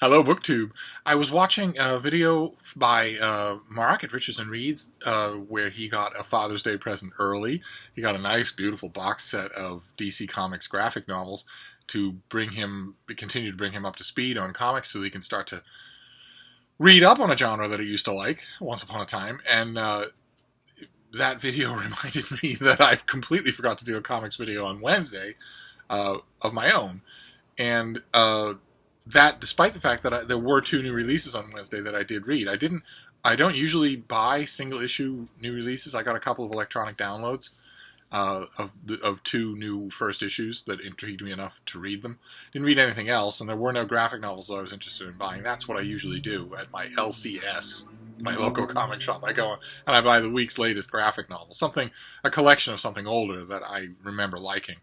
Hello, BookTube. I was watching a video by Mark at Riches and Reads where he got a Father's Day present early. He got a nice, beautiful box set of DC Comics graphic novels to continue to bring him up to speed on comics so that he can start to read up on a genre that he used to like once upon a time. And that video reminded me that I completely forgot to do a comics video on Wednesday of my own. And that, despite the fact that there were two new releases on Wednesday that I did read, I don't usually buy single issue new releases. I got a couple of electronic downloads of two new first issues that intrigued me enough to read them. Didn't read anything else, and there were no graphic novels that I was interested in buying. That's what I usually do at my LCS, my local comic shop. I go and I buy the week's latest graphic novel, a collection of something older that I remember liking.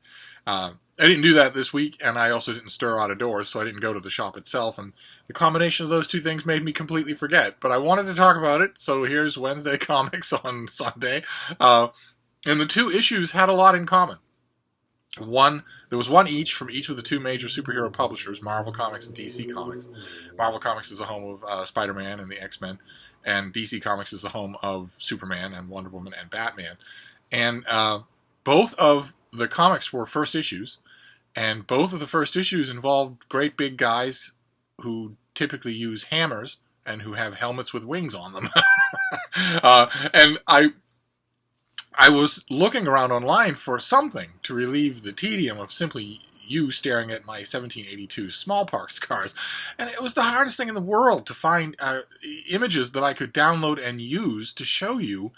I didn't do that this week, and I also didn't stir out of doors, so I didn't go to the shop itself, and the combination of those two things made me completely forget. But I wanted to talk about it, so here's Wednesday Comics on Sunday. And the two issues had a lot in common. There was one each from each of the two major superhero publishers, Marvel Comics and DC Comics. Marvel Comics is the home of Spider-Man and the X-Men, and DC Comics is the home of Superman and Wonder Woman and Batman. And both of the comics were first issues, and both of the first issues involved great big guys who typically use hammers and who have helmets with wings on them. And I was looking around online for something to relieve the tedium of simply you staring at my 1782 Smallpox scars. And it was the hardest thing in the world to find images that I could download and use to show you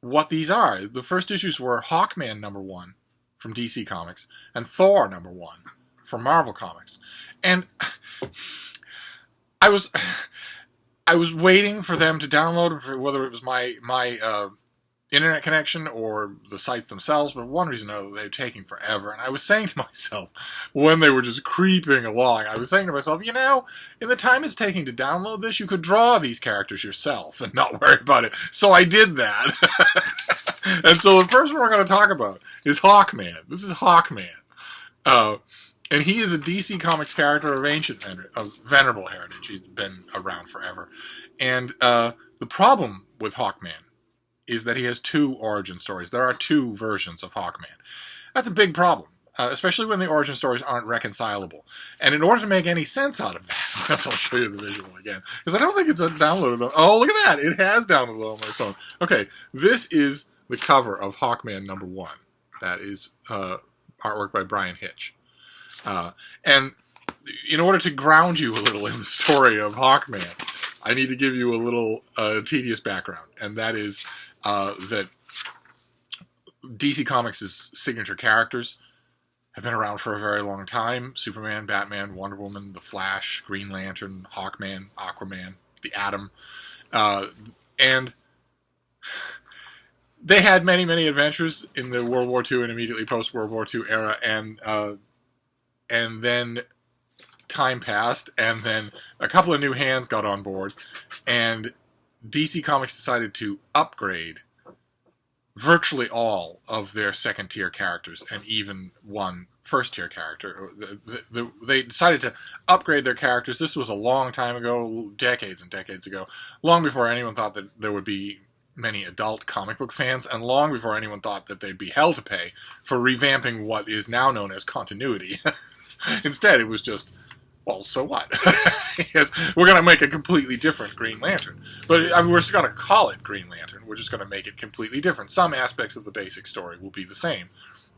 what these are. The first issues were Hawkman #1 from DC Comics and Thor #1 from Marvel Comics. And I was waiting for them to download, for whether it was my internet connection or the sites themselves, but one reason or another, they were taking forever. And I was saying to myself, when they were just creeping along, I was saying to myself, in the time it's taking to download this, you could draw these characters yourself and not worry about it. So I did that. And so the first one we're going to talk about is Hawkman. This is Hawkman. And he is a DC Comics character of venerable heritage. He's been around forever. And the problem with Hawkman is that he has two origin stories. There are two versions of Hawkman. That's a big problem, especially when the origin stories aren't reconcilable. And in order to make any sense out of that, I'll show you the visual again, because I don't think it's downloaded. Oh, look at that! It has downloaded on my phone. Okay, this is the cover of Hawkman #1. That is artwork by Brian Hitch. And in order to ground you a little in the story of Hawkman, I need to give you a little tedious background, and that is that DC Comics' signature characters have been around for a very long time. Superman, Batman, Wonder Woman, The Flash, Green Lantern, Hawkman, Aquaman, the Atom. And they had many, many adventures in the World War II and immediately post-World War II era, and then time passed, and then a couple of new hands got on board, and DC Comics decided to upgrade virtually all of their second-tier characters, and even one first-tier character. They decided to upgrade their characters. This was a long time ago, decades and decades ago, long before anyone thought that there would be many adult comic book fans, and long before anyone thought that they'd be hell to pay for revamping what is now known as continuity. Instead, it was just, well, so what? Yes, we're going to make a completely different Green Lantern. But we're just going to call it Green Lantern. We're just going to make it completely different. Some aspects of the basic story will be the same.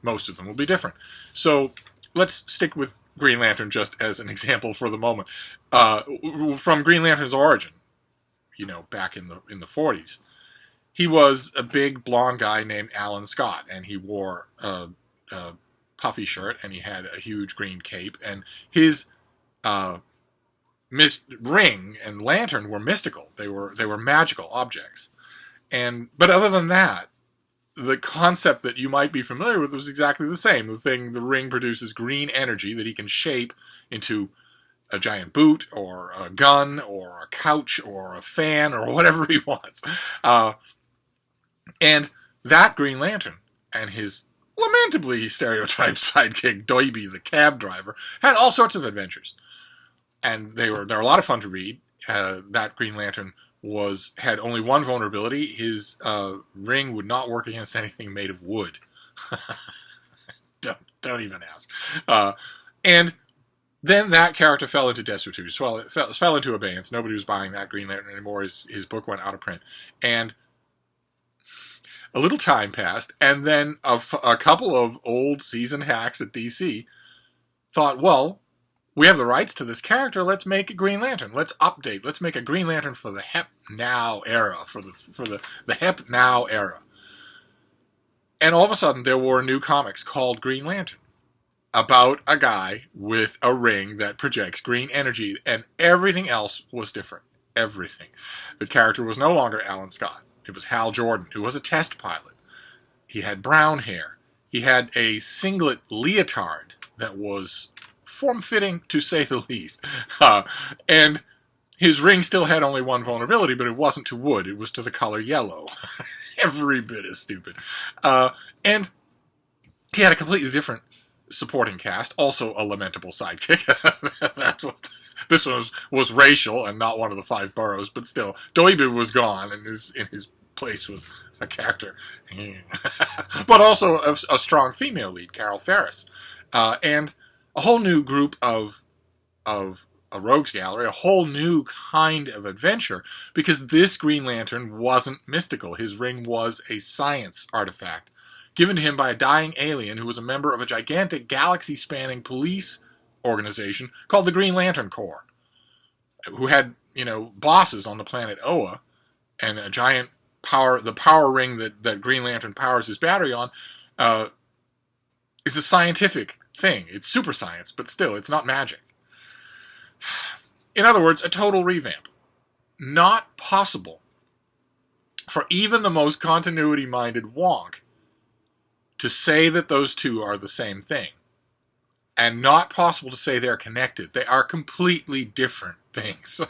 Most of them will be different. So let's stick with Green Lantern just as an example for the moment. From Green Lantern's origin, back in the 40s, he was a big blonde guy named Alan Scott, and he wore a puffy shirt, and he had a huge green cape, and his ring and lantern were mystical. They were magical objects. But other than that, the concept that you might be familiar with was exactly the same. The ring produces green energy that he can shape into a giant boot, or a gun, or a couch, or a fan, or whatever he wants. And that Green Lantern and his lamentably stereotyped sidekick, Doiby, the cab driver, had all sorts of adventures. and they're a lot of fun to read. That Green Lantern had only one vulnerability. His ring would not work against anything made of wood. Don't even ask. And then that character fell into desuetude. Fell into abeyance. Nobody was buying that Green Lantern anymore. His book went out of print. And a little time passed, and then a couple of old seasoned hacks at DC thought, well, we have the rights to this character. Let's make a Green Lantern. Let's update. Let's make a Green Lantern for the Hep Now era, for the Hep Now era. And all of a sudden, there were new comics called Green Lantern about a guy with a ring that projects green energy, and everything else was different. Everything. The character was no longer Alan Scott. It was Hal Jordan, who was a test pilot. He had brown hair. He had a singlet leotard that was form-fitting, to say the least. And his ring still had only one vulnerability, but it wasn't to wood. It was to the color yellow. Every bit as stupid. And he had a completely different supporting cast, also a lamentable sidekick. That's what this one was racial and not one of the 5 boroughs, but still, Doibu was gone, and in his place was a character. But also a strong female lead, Carol Ferris. And a whole new group of a rogues gallery, a whole new kind of adventure, because this Green Lantern wasn't mystical. His ring was a science artifact given to him by a dying alien who was a member of a gigantic galaxy-spanning police organization called the Green Lantern Corps, who had, bosses on the planet Oa, and a giant the power ring that Green Lantern powers his battery on, is a scientific thing. It's super science, but still, it's not magic. In other words, a total revamp. Not possible for even the most continuity-minded wonk to say that those two are the same thing. And not possible to say they're connected. They are completely different things.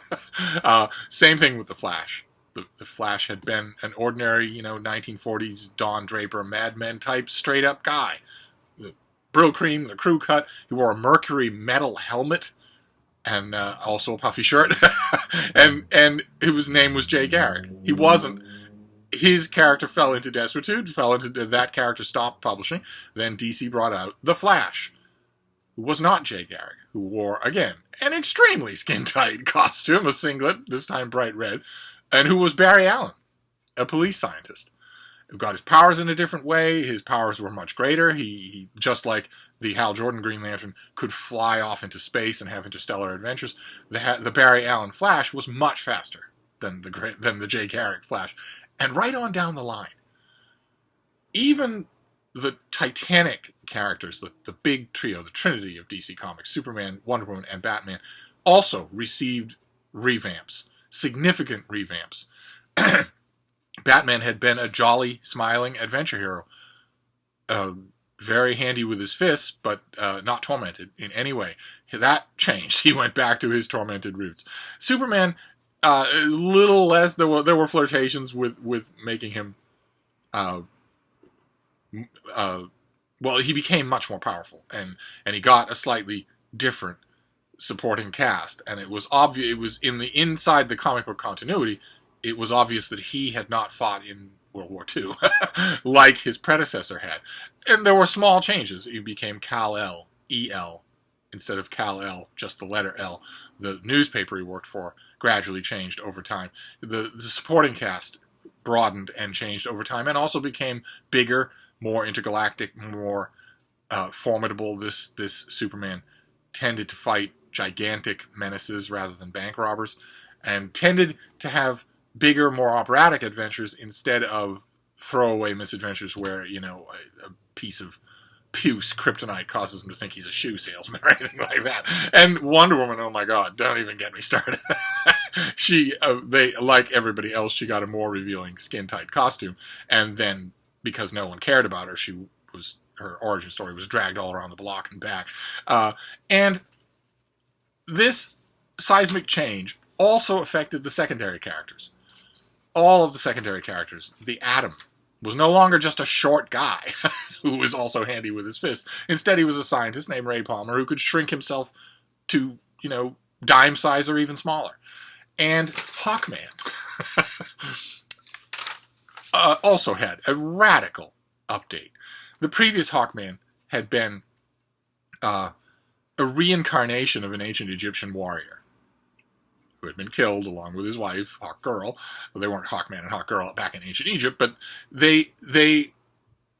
Same thing with The Flash. The Flash had been an ordinary, 1940s Don Draper, Mad Men type, straight-up guy. The Brill cream, the crew cut. He wore a mercury metal helmet and also a puffy shirt. and his name was Jay Garrick. He wasn't. His character fell into desuetude, that character stopped publishing. Then DC brought out The Flash, who was not Jay Garrick, who wore, again, an extremely skin-tight costume, a singlet, this time bright red, and who was Barry Allen, a police scientist, who got his powers in a different way. His powers were much greater. He just like the Hal Jordan Green Lantern, could fly off into space and have interstellar adventures. The Barry Allen Flash was much faster than the Jay Garrick Flash. And right on down the line, even the titanic characters, the big trio, the trinity of DC Comics, Superman, Wonder Woman, and Batman, also received revamps, significant revamps. Batman had been a jolly, smiling adventure hero, very handy with his fists, but not tormented in any way. That changed. He went back to his tormented roots. Superman, a little less. There were flirtations with making him. Well, he became much more powerful, and he got a slightly different supporting cast, and it was obvious. It was inside the comic book continuity. It was obvious that he had not fought in World War II like his predecessor had, and there were small changes. He became Kal-El, E-L, instead of Kal-El, just the letter L. The newspaper he worked for gradually changed over time. The supporting cast broadened and changed over time, and also became bigger, more intergalactic, more formidable. This Superman tended to fight gigantic menaces rather than bank robbers, and tended to have bigger, more operatic adventures instead of throwaway misadventures where, a piece of puce kryptonite causes him to think he's a shoe salesman or anything like that. And Wonder Woman, oh my God, don't even get me started. They, like everybody else, she got a more revealing skin-tight costume, and then because no one cared about her, her origin story was dragged all around the block and back. And this seismic change also affected the secondary characters. All of the secondary characters. The Atom was no longer just a short guy who was also handy with his fists. Instead, he was a scientist named Ray Palmer who could shrink himself to, dime size or even smaller. And Hawkman also had a radical update. The previous Hawkman had been a reincarnation of an ancient Egyptian warrior who had been killed along with his wife, Hawkgirl. Well, they weren't Hawkman and Hawkgirl back in ancient Egypt, but they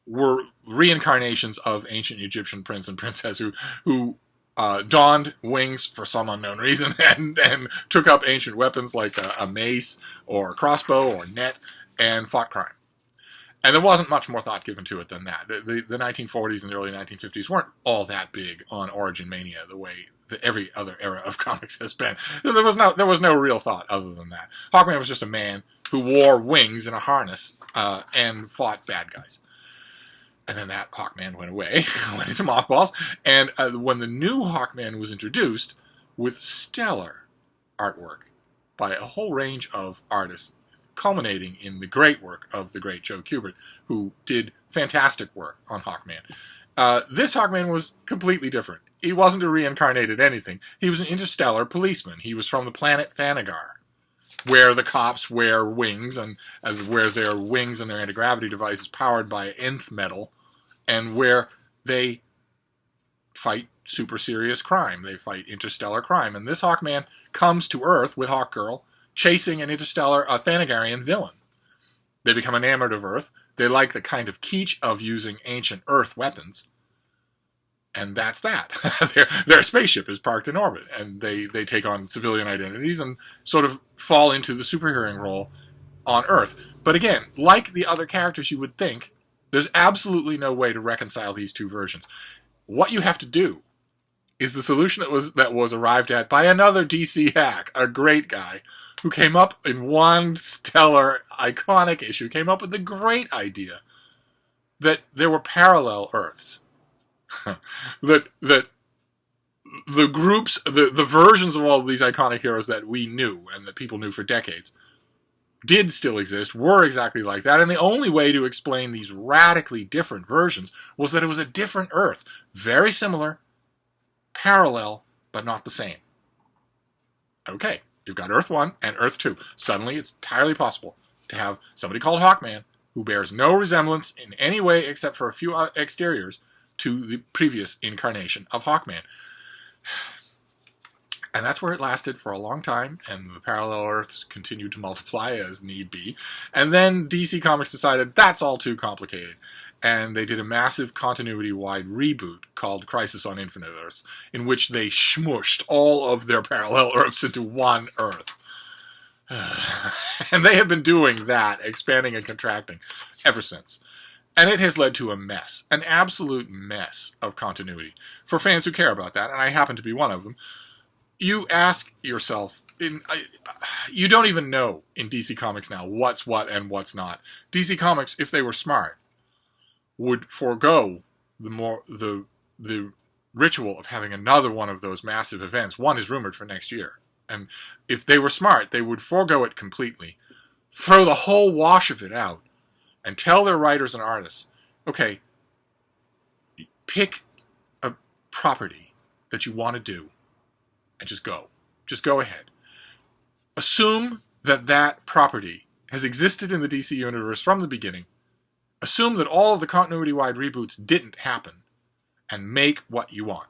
were reincarnations of ancient Egyptian prince and princess who donned wings for some unknown reason and took up ancient weapons like a mace or a crossbow or net and fought crime. And there wasn't much more thought given to it than that. The 1940s and the early 1950s weren't all that big on origin mania the way that every other era of comics has been. There was no real thought other than that. Hawkman was just a man who wore wings in a harness and fought bad guys. And then that Hawkman went away, went into mothballs. And when the new Hawkman was introduced with stellar artwork by a whole range of artists, culminating in the great work of the great Joe Kubert, who did fantastic work on Hawkman. This Hawkman was completely different. He wasn't a reincarnated anything. He was an interstellar policeman. He was from the planet Thanagar, where the cops wear wings, and where their wings and their anti-gravity device is powered by nth metal, and where they fight super serious crime. They fight interstellar crime. And this Hawkman comes to Earth with Hawkgirl, chasing an interstellar Thanagarian villain. They become enamored of Earth. They like the kind of kitsch of using ancient Earth weapons. And that's that. Their spaceship is parked in orbit, and they take on civilian identities and sort of fall into the superhero role on Earth. But again, like the other characters you would think, there's absolutely no way to reconcile these two versions. What you have to do is the solution that was arrived at by another DC hack, a great guy, who came up in one stellar, iconic issue, came up with the great idea that there were parallel Earths. that the groups, the versions of all of these iconic heroes that we knew and that people knew for decades did still exist, were exactly like that, and the only way to explain these radically different versions was that it was a different Earth. Very similar, parallel, but not the same. Okay. You've got Earth 1 and Earth 2. Suddenly, it's entirely possible to have somebody called Hawkman who bears no resemblance in any way except for a few exteriors to the previous incarnation of Hawkman. And that's where it lasted for a long time, and the parallel Earths continued to multiply as need be. And then DC Comics decided that's all too complicated. And they did a massive continuity-wide reboot called Crisis on Infinite Earths, in which they smushed all of their parallel Earths into one Earth. And they have been doing that, expanding and contracting, ever since. And it has led to a mess, an absolute mess of continuity. For fans who care about that, and I happen to be one of them, you ask yourself, you don't even know in DC Comics now what's what and what's not. DC Comics, if they were smart, would forego the ritual of having another one of those massive events. One is rumored for next year. And if they were smart, they would forego it completely, throw the whole wash of it out, and tell their writers and artists, okay, pick a property that you want to do, and just go. Just go ahead. Assume that that property has existed in the DC universe from the beginning. Assume that all of the continuity-wide reboots didn't happen, and make what you want.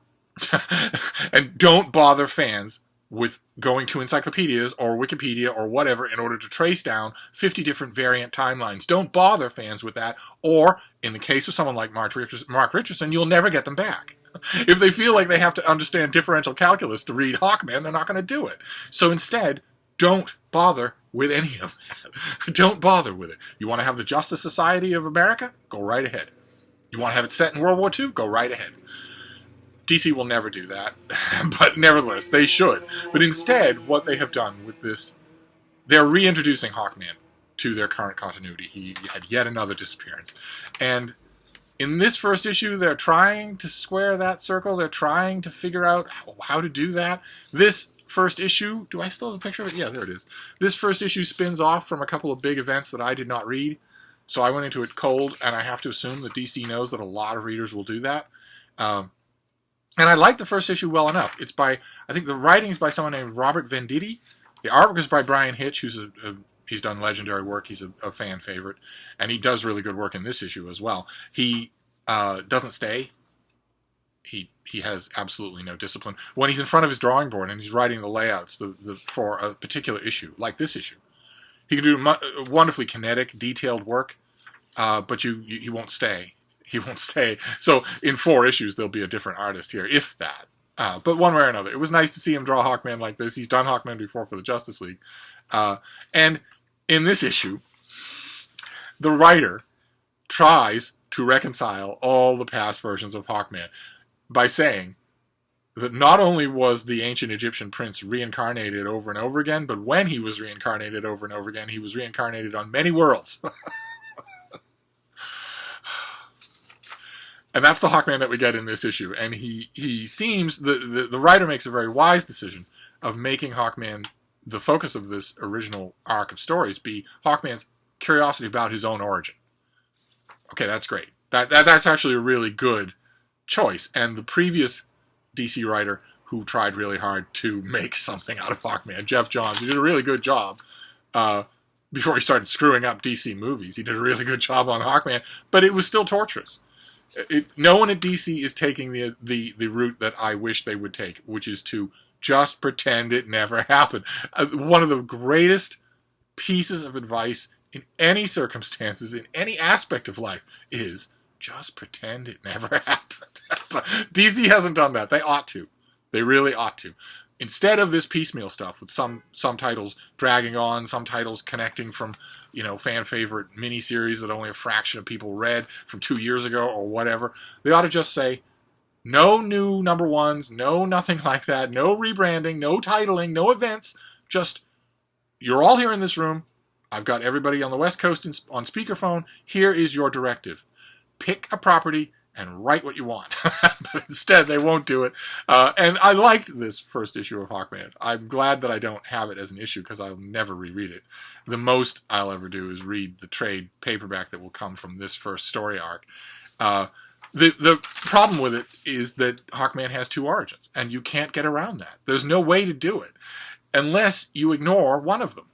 And don't bother fans with going to encyclopedias or Wikipedia or whatever in order to trace down 50 different variant timelines. Don't bother fans with that, or, in the case of someone like Mark Richardson, you'll never get them back. If they feel like they have to understand differential calculus to read Hawkman, they're not going to do it. So instead, don't bother with any of that. Don't bother with it. You want to have the Justice Society of America? Go right ahead. You want to have it set in World War II? Go right ahead. DC will never do that, but nevertheless, they should. But instead, what they have done with this, they're reintroducing Hawkman to their current continuity. He had yet another disappearance. And in this first issue, they're trying to square that circle. They're trying to figure out how to do that. This first issue, do I still have a picture of it? Yeah, there it is. This first issue spins off from a couple of big events that I did not read. So I went into it cold, and I have to assume that DC knows that a lot of readers will do that. And I like the first issue well enough. It's by, I think the writing is by someone named Robert Venditti. The artwork is by Brian Hitch, who's he's done legendary work. He's a fan favorite, and he does really good work in this issue as well. He doesn't stay. He has absolutely no discipline. When he's in front of his drawing board and he's writing the layouts for a particular issue, like this issue, he can do wonderfully kinetic, detailed work, but he won't stay. He won't stay. So in 4 issues, there'll be a different artist here, if that. But one way or another, it was nice to see him draw Hawkman like this. He's done Hawkman before for the Justice League. And in this issue, the writer tries to reconcile all the past versions of Hawkman by saying that not only was the ancient Egyptian prince reincarnated over and over again, but when he was reincarnated over and over again, he was reincarnated on many worlds. And that's the Hawkman that we get in this issue. And he seems, the writer makes a very wise decision of making Hawkman, the focus of this original arc of stories, be Hawkman's curiosity about his own origin. Okay, that's great. That's actually a really good choice. And the previous DC writer who tried really hard to make something out of Hawkman, Jeff Johns, who did a really good job before he started screwing up DC movies. He did a really good job on Hawkman, but it was still torturous. No one at DC is taking the route that I wish they would take, which is to just pretend it never happened. One of the greatest pieces of advice in any circumstances, in any aspect of life, is just pretend it never happened. But DC hasn't done that. They ought to. They really ought to. Instead of this piecemeal stuff with some titles dragging on, some titles connecting from, fan favorite miniseries that only a fraction of people read from 2 years ago or whatever, they ought to just say, no new number ones, no nothing like that, no rebranding, no titling, no events, just, you're all here in this room, I've got everybody on the West Coast on speakerphone, here is your directive. Pick a property and write what you want. But instead, they won't do it. And I liked this first issue of Hawkman. I'm glad that I don't have it as an issue because I'll never reread it. The most I'll ever do is read the trade paperback that will come from this first story arc. The problem with it is that Hawkman has 2 origins, and you can't get around that. There's no way to do it unless you ignore one of them.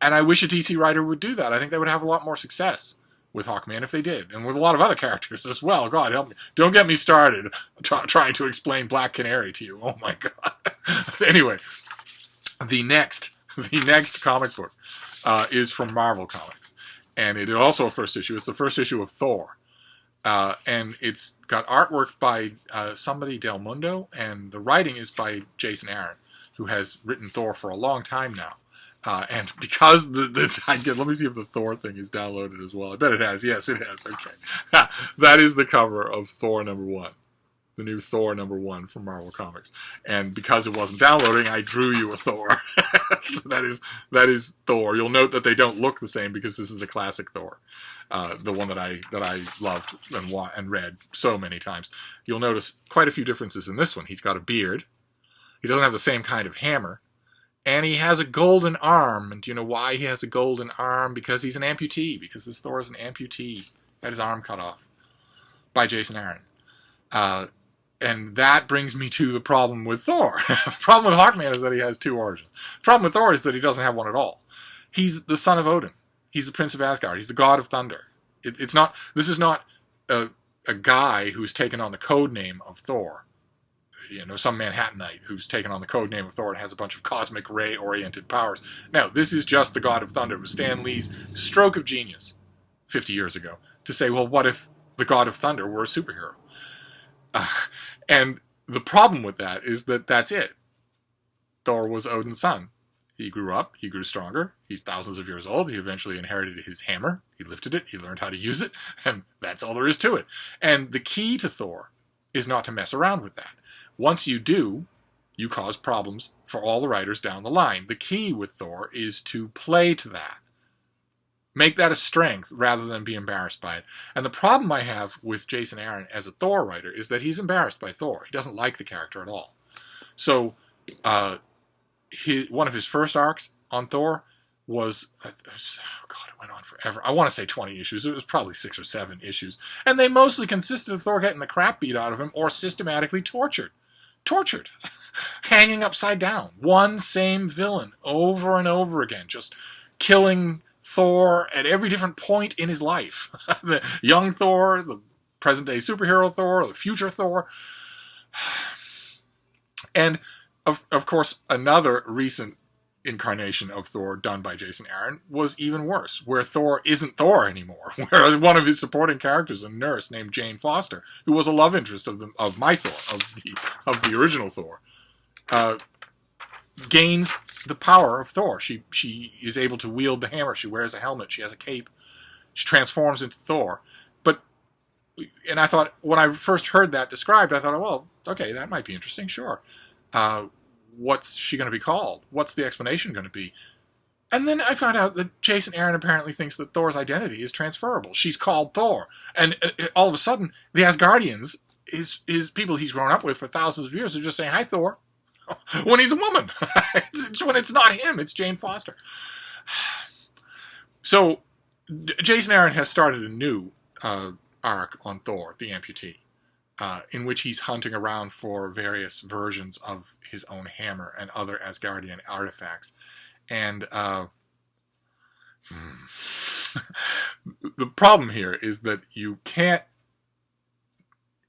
And I wish a DC writer would do that. I think they would have a lot more success with Hawkman if they did, and with a lot of other characters as well. God help me. Don't get me started trying to explain Black Canary to you. Oh my God. Anyway, the next comic book is from Marvel Comics, and it is also a first issue. It's the first issue of Thor, and it's got artwork by somebody Del Mundo, and the writing is by Jason Aaron, who has written Thor for a long time now. And because let me see if the Thor thing is downloaded as well. I bet it has. Yes, it has. Okay. That is the cover of Thor #1. The new Thor #1 from Marvel Comics. And because it wasn't downloading, I drew you a Thor. So that is Thor. You'll note that they don't look the same because this is the classic Thor. The one that I loved and read so many times. You'll notice quite a few differences in this one. He's got a beard. He doesn't have the same kind of hammer. And he has a golden arm. And do you know why he has a golden arm? Because he's an amputee. Because this Thor is an amputee. Had his arm cut off by Jason Aaron. And that brings me to the problem with Thor. The problem with Hawkman is that he has 2 origins. The problem with Thor is that he doesn't have one at all. He's the son of Odin. He's the Prince of Asgard. He's the god of thunder. This is not a guy who's taken on the code name of Thor. Some Manhattanite who's taken on the code name of Thor and has a bunch of cosmic ray-oriented powers. No, this is just the God of Thunder. It was Stan Lee's stroke of genius 50 years ago to say, well, what if the God of Thunder were a superhero? And the problem with that is that that's it. Thor was Odin's son. He grew up, he grew stronger, he's thousands of years old, he eventually inherited his hammer, he lifted it, he learned how to use it, and that's all there is to it. And the key to Thor is not to mess around with that. Once you do, you cause problems for all the writers down the line. The key with Thor is to play to that. Make that a strength rather than be embarrassed by it. And the problem I have with Jason Aaron as a Thor writer is that he's embarrassed by Thor. He doesn't like the character at all. So one of his first arcs on Thor, was, oh God, it went on forever. I want to say 20 issues. It was probably 6 or 7 issues. And they mostly consisted of Thor getting the crap beat out of him or systematically tortured. Tortured. Hanging upside down. One same villain over and over again. Just killing Thor at every different point in his life. The young Thor, the present-day superhero Thor, the future Thor. And, of course, another recent incarnation of Thor done by Jason Aaron was even worse, where Thor isn't Thor anymore, where one of his supporting characters, a nurse named Jane Foster, who was a love interest of my Thor, of the original Thor, gains the power of Thor. She is able to wield the hammer. She wears a helmet. She has a cape. She transforms into Thor. And I thought, when I first heard that described, I thought, oh, well, okay, that might be interesting, sure. What's she going to be called? What's the explanation going to be? And then I found out that Jason Aaron apparently thinks that Thor's identity is transferable. She's called Thor. And all of a sudden, the Asgardians, his people he's grown up with for thousands of years, are just saying, hi, Thor, when he's a woman. When it's not him, it's Jane Foster. So Jason Aaron has started a new arc on Thor, the amputee, in which he's hunting around for various versions of his own hammer and other Asgardian artifacts. And the problem here is that you can't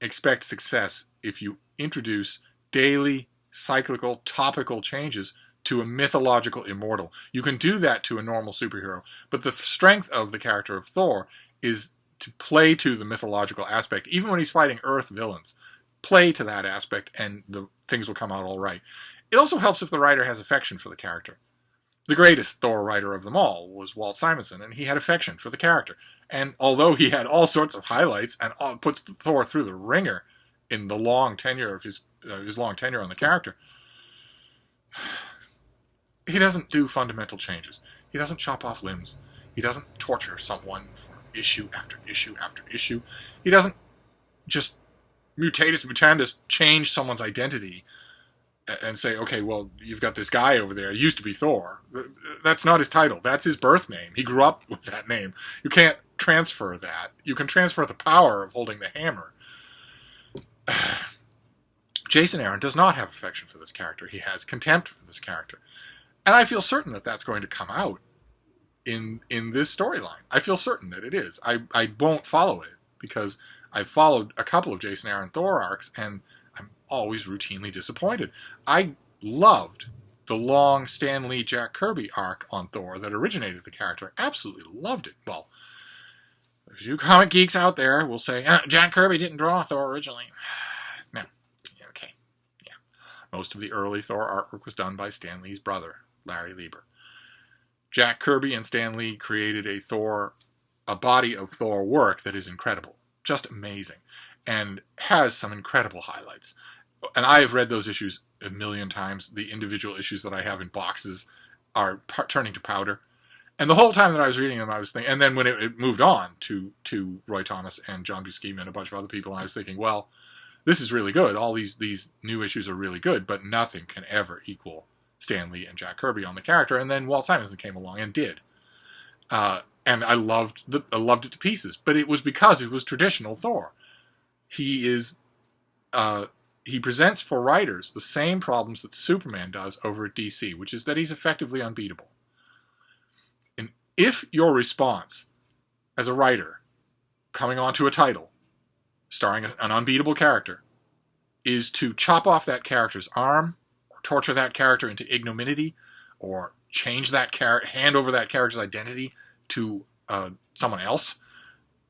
expect success if you introduce daily, cyclical, topical changes to a mythological immortal. You can do that to a normal superhero, but the strength of the character of Thor is to play to the mythological aspect. Even when he's fighting Earth villains, play to that aspect and the things will come out all right. It also helps if the writer has affection for the character. The greatest Thor writer of them all was Walt Simonson, and he had affection for the character. And although he had all sorts of highlights and puts Thor through the ringer in the long tenure of his long tenure on the character, he doesn't do fundamental changes. He doesn't chop off limbs. He doesn't torture someone for issue after issue after issue. He doesn't just mutatis mutandis change someone's identity and say, okay, well, you've got this guy over there. He used to be Thor. That's not his title. That's his birth name. He grew up with that name. You can't transfer that. You can transfer the power of holding the hammer. Jason Aaron does not have affection for this character. He has contempt for this character. And I feel certain that that's going to come out in this storyline. I feel certain that it is. I won't follow it because I've followed a couple of Jason Aaron Thor arcs and I'm always routinely disappointed. I loved the long Stan Lee Jack Kirby arc on Thor that originated the character. I absolutely loved it. Well, there's you comic geeks out there will say, Jack Kirby didn't draw Thor originally. No. Okay. Yeah. Most of the early Thor artwork was done by Stan Lee's brother, Larry Lieber. Jack Kirby and Stan Lee created a body of Thor work that is incredible. Just amazing. And has some incredible highlights. And I have read those issues a million times. The individual issues that I have in boxes are turning to powder. And the whole time that I was reading them, I was thinking, and then when it moved on to Roy Thomas and John Buscema and a bunch of other people, I was thinking, well, this is really good. All these new issues are really good, but nothing can ever equal Stan Lee and Jack Kirby on the character. And then Walt Simonson came along and did. And I loved it to pieces. But it was because it was traditional Thor. He presents for writers the same problems that Superman does over at DC, which is that he's effectively unbeatable. And if your response as a writer coming onto a title starring an unbeatable character is to chop off that character's arm, or torture that character into ignominy, or change that hand over that character's identity to someone else,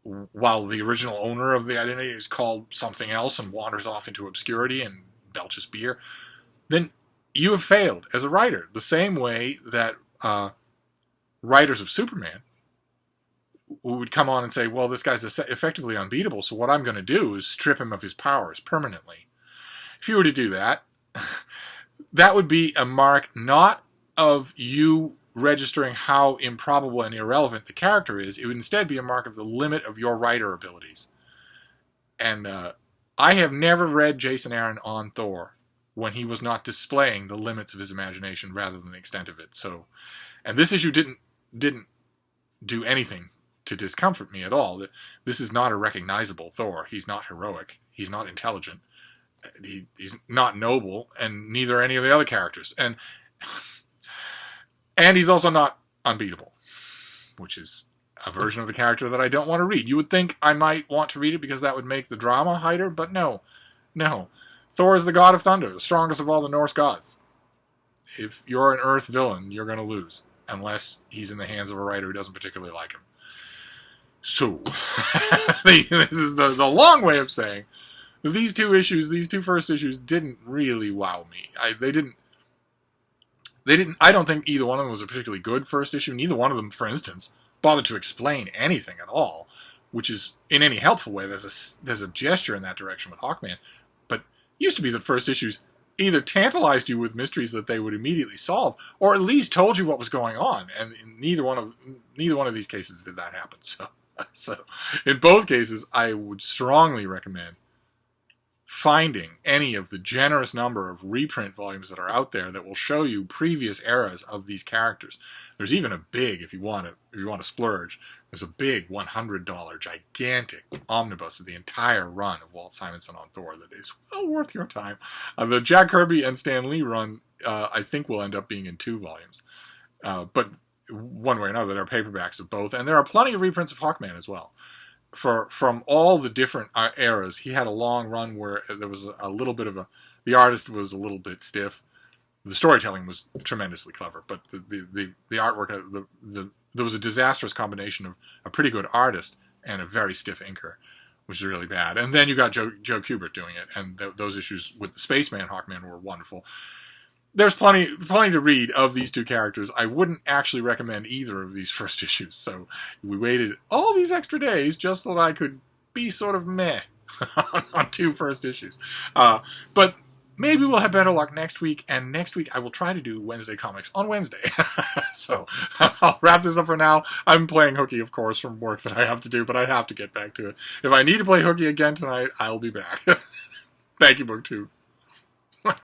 while the original owner of the identity is called something else and wanders off into obscurity and belches beer, then you have failed as a writer. The same way that writers of Superman would come on and say, well, this guy's effectively unbeatable, so what I'm going to do is strip him of his powers permanently. If you were to do that, that would be a mark not of you registering how improbable and irrelevant the character is. It would instead be a mark of the limit of your writer abilities. And I have never read Jason Aaron on Thor when he was not displaying the limits of his imagination rather than the extent of it. So And this issue didn't do anything to discomfort me at all. This is not a recognizable Thor. He's not heroic. He's not intelligent. He's not noble, and neither are any of the other characters. And he's also not unbeatable, which is a version of the character that I don't want to read. You would think I might want to read it because that would make the drama heighter, but no. Thor is the god of thunder, the strongest of all the Norse gods. If you're an Earth villain, you're going to lose, unless he's in the hands of a writer who doesn't particularly like him. So, this is the long way of saying these two first issues didn't really wow me. I don't think either one of them was a particularly good first issue. Neither one of them, for instance, bothered to explain anything at all, which is, in any helpful way, there's a gesture in that direction with Hawkman. But it used to be that first issues either tantalized you with mysteries that they would immediately solve, or at least told you what was going on. And in neither one of these cases did that happen. So in both cases, I would strongly recommend finding any of the generous number of reprint volumes that are out there that will show you previous eras of these characters. There's even a big, if you want to splurge, there's a big $100 gigantic omnibus of the entire run of Walt Simonson on Thor that is well worth your time. The Jack Kirby and Stan Lee run, I think, will end up being in 2 volumes. But one way or another, there are paperbacks of both, and there are plenty of reprints of Hawkman as well. From all the different eras, he had a long run where there was a little bit of the artist was a little bit stiff. The storytelling was tremendously clever, but the artwork, there was a disastrous combination of a pretty good artist and a very stiff inker, which is really bad. And then you got Joe Kubert doing it, and those issues with the Spaceman Hawkman were wonderful. There's plenty to read of these two characters. I wouldn't actually recommend either of these first issues, so we waited all these extra days just so that I could be sort of meh on 2 first issues. But maybe we'll have better luck next week, and next week I will try to do Wednesday Comics on Wednesday. So I'll wrap this up for now. I'm playing hooky, of course, from work that I have to do, but I have to get back to it. If I need to play hooky again tonight, I'll be back. Thank you, BookTube.